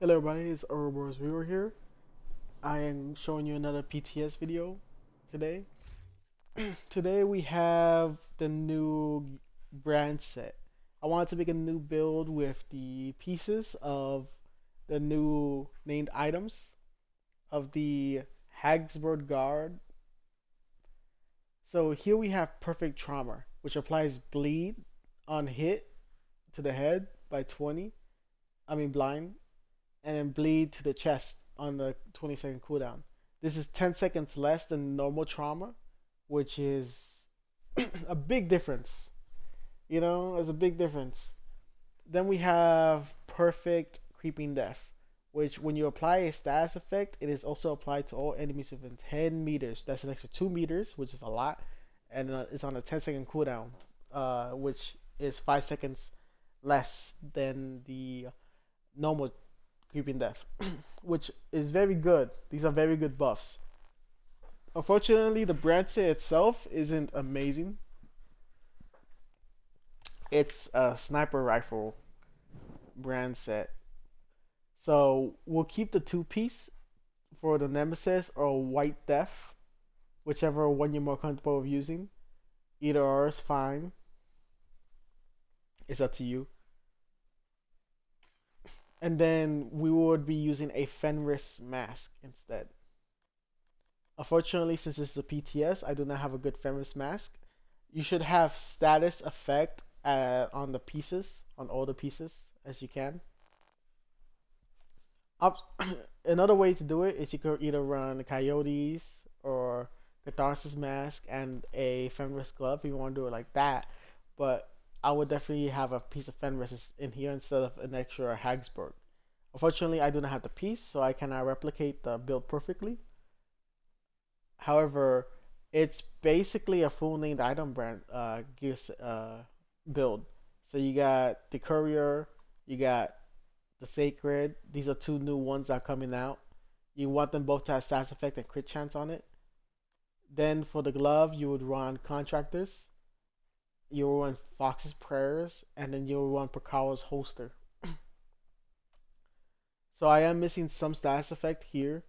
Hello everybody, it's Ouroboros Viewer here. I am showing you another PTS video today. Today we have the new brand set. I wanted to make a new build with the pieces of the new named items of the Hagsburg Guard. So here we have Perfect Trauma, which applies bleed on hit to the head by 20. I mean blind, and then bleed to the chest on the 20-second cooldown. This is 10 seconds less than normal trauma, which is a big difference. You know, it's a big difference. Then we have Perfect Creeping Death, which when you apply a status effect, it is also applied to all enemies within 10 meters. That's an extra 2 meters, which is a lot, and it's on a 10-second cooldown, which is 5 seconds less than the normal Creeping Death, which is very good. These are very good buffs. Unfortunately, the brand set itself isn't amazing. It's a sniper rifle brand set. So we'll keep the two piece for the Nemesis or White Death, whichever one you're more comfortable with using. Either or is fine. It's up to you. And then we would be using a Fenris mask instead. Unfortunately, since this is a PTS, I do not have a good Fenris mask. You should have status effect on the pieces, on all the pieces as you can. Another way to do it is you could either run Coyotes or Catharsis mask and a Fenris glove if you want to do it like that. But I would definitely have a piece of Fenris in here instead of an extra Hagsburg. Unfortunately, I do not have the piece, so I cannot replicate the build perfectly. However, it's basically a full named item brand gears build. So you got the courier, you got the sacred. These are two new ones that are coming out. You want them both to have stats effect and crit chance on it. Then for the glove, you would run contractors. You will run Fox's prayers, and then you'll run Pakawa's holster. So I am missing some stats effect here,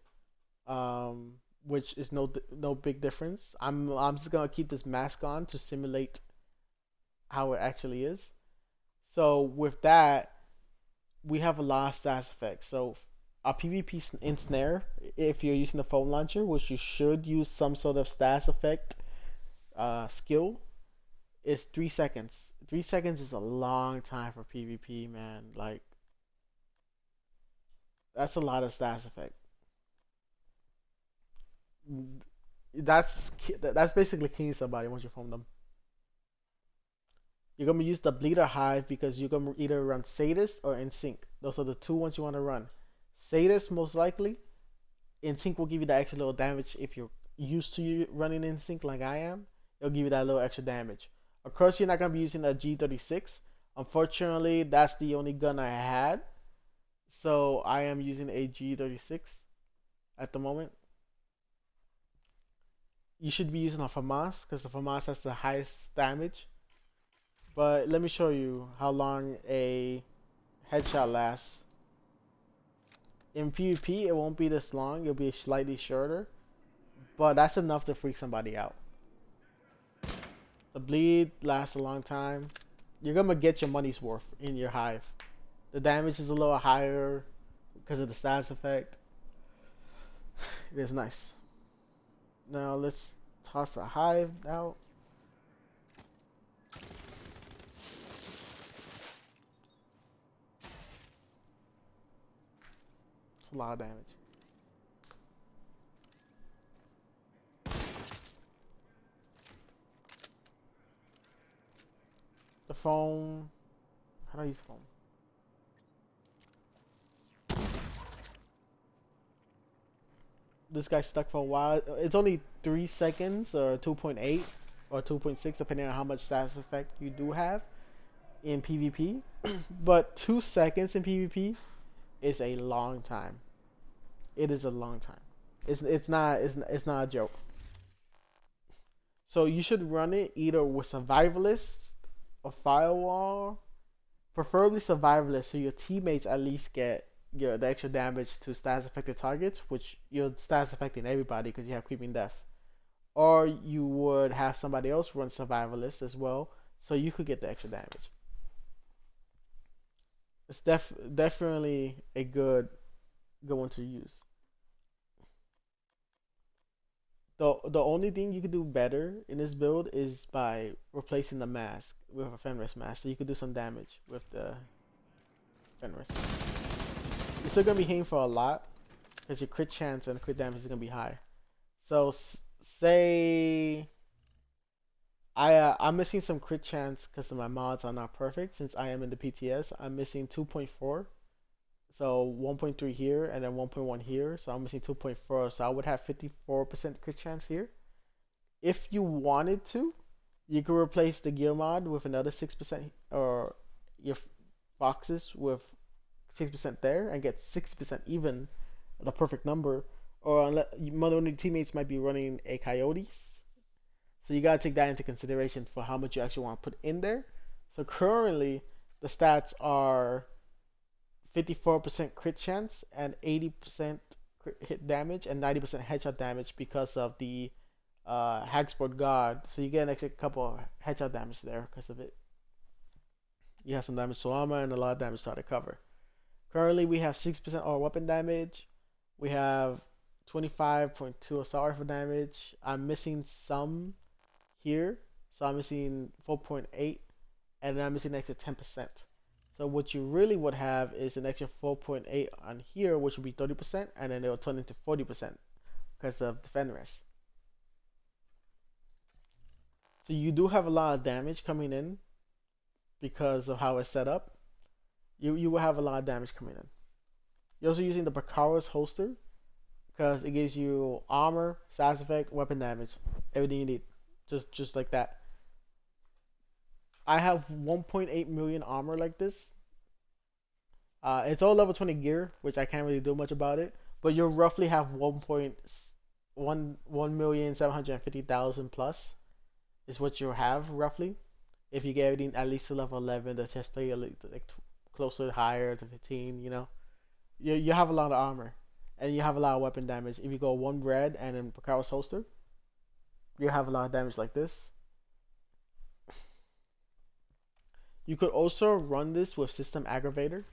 which is no big difference. I'm just gonna keep this mask on to simulate how it actually is. So with that, we have a lot of stats effects. So a PvP ensnare, if you're using the foam launcher, which you should use some sort of stats effect skill, is 3 seconds. 3 seconds is a long time for PvP, man. Like that's a lot of stats effect. That's basically killing somebody once you foam them. You're gonna use the bleeder hive because you're gonna either run sadist or in sync. Those are the two ones you want to run. Sadist most likely. In sync will give you that extra little damage if you're used to running in sync like I am. It'll give you that little extra damage. Of course, you're not gonna be using a G36. Unfortunately, that's the only gun I had, so I am using a G36 at the moment. You should be using a FAMAS because the FAMAS has the highest damage. But let me show you how long a headshot lasts. In PvP, it won't be this long. It'll be slightly shorter, but that's enough to freak somebody out. The bleed lasts a long time. You're gonna get your money's worth in your hive. The damage is a little higher because of the status effect. It is nice. Now let's toss a hive out. It's a lot of damage. The foam. How do I use foam? This guy's stuck for a while. It's only 3 seconds or 2.8 or 2.6 depending on how much status effect you do have in PvP. But 2 seconds in PvP is a long time. It is a long time. It's not a joke. So you should run it either with survivalist or firewall, preferably survivalist, so your teammates at least get the extra damage to stats affected targets, which your stats affecting everybody because you have creeping death. Or you would have somebody else run survivalist as well, so you could get the extra damage. It's definitely a good one to use. The only thing you could do better in this build is by replacing the mask with a Fenris mask, so you could do some damage with the Fenris. You're still gonna be hitting for a lot because your crit chance and crit damage is gonna be high. So say I'm missing some crit chance because my mods are not perfect since I am in the PTS. I'm missing 2.4, so 1.3 here and then 1.1 here. So I'm missing 2.4. So I would have 54% crit chance here. If you wanted to, you could replace the gear mod with another 6% or your foxes with 6% there and get 60% even, the perfect number. Or unless one of your teammates might be running a coyotes, so you gotta take that into consideration for how much you actually want to put in there. So currently the stats are 54% crit chance and 80% hit damage and 90% headshot damage because of the Hagsport God. So you get an extra couple of headshot damage there because of it. You have some damage to armor and a lot of damage to the cover. Currently we have 6% all weapon damage. We have 25.2 assault rifle damage. I'm missing some here, so I'm missing 4.8, and then I'm missing an extra 10%. So what you really would have is an extra 4.8 on here, which would be 30%, and then it will turn into 40% because of the Fenris. So you do have a lot of damage coming in because of how it's set up. You will have a lot of damage coming in. You're also using the Bakaro's holster because it gives you armor, size effect, weapon damage, everything you need, just like that. I have 1.8 million armor like this. It's all level 20 gear, which I can't really do much about it. But you'll roughly have 1.1,750,000 plus is what you have roughly. If you get everything at least to level 11, the chest plate like closer higher to 15, you have a lot of armor and you have a lot of weapon damage. If you go one red and then Picard's holster, you have a lot of damage like this. You could also run this with system aggravator.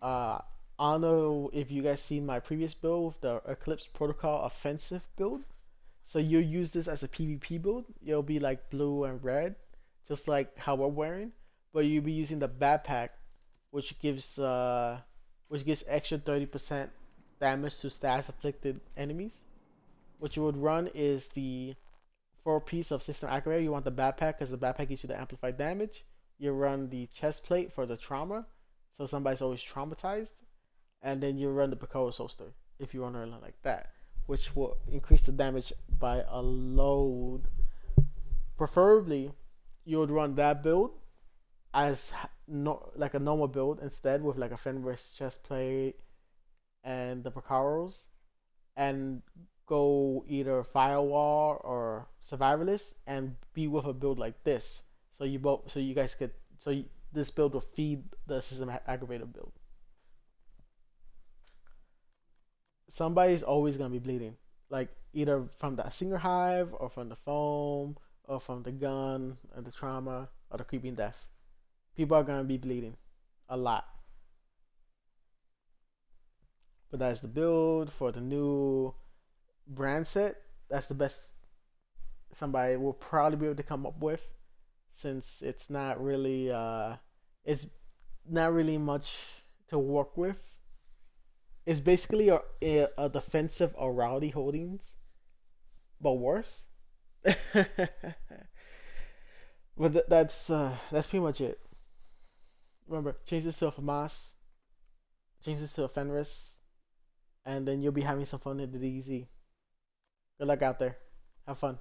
Uh, I don't know if you guys seen my previous build with the Eclipse Protocol offensive build. So you'll use this as a PvP build. It'll be like blue and red, just like how we're wearing. But you'll be using the backpack, which gives extra 30% damage to stats afflicted enemies. What you would run is the 4 piece of system activator. You want the backpack because the backpack gives you the amplified damage. You run the chest plate for the trauma, so somebody's always traumatized, and then you run the Picaro holster if you want to run like that, which will increase the damage by a load. Preferably, you would run that build as no like a normal build instead with like a Fenris chest plate and the Picaros, and go either firewall or survivalist and be with a build like this. So you guys could this build will feed the system aggravator build. Somebody's always gonna be bleeding, like either from the singer hive or from the foam or from the gun and the trauma or the creeping death. People are gonna be bleeding a lot. But that's the build for the new brand set. That's the best somebody will probably be able to come up with, since it's not really much to work with. It's basically a defensive Aurality Holdings, but worse. But that's pretty much it. Remember, change this to a FAMAS, change this to a Fenris, and then you'll be having some fun in the DZ. Good luck out there. Have fun.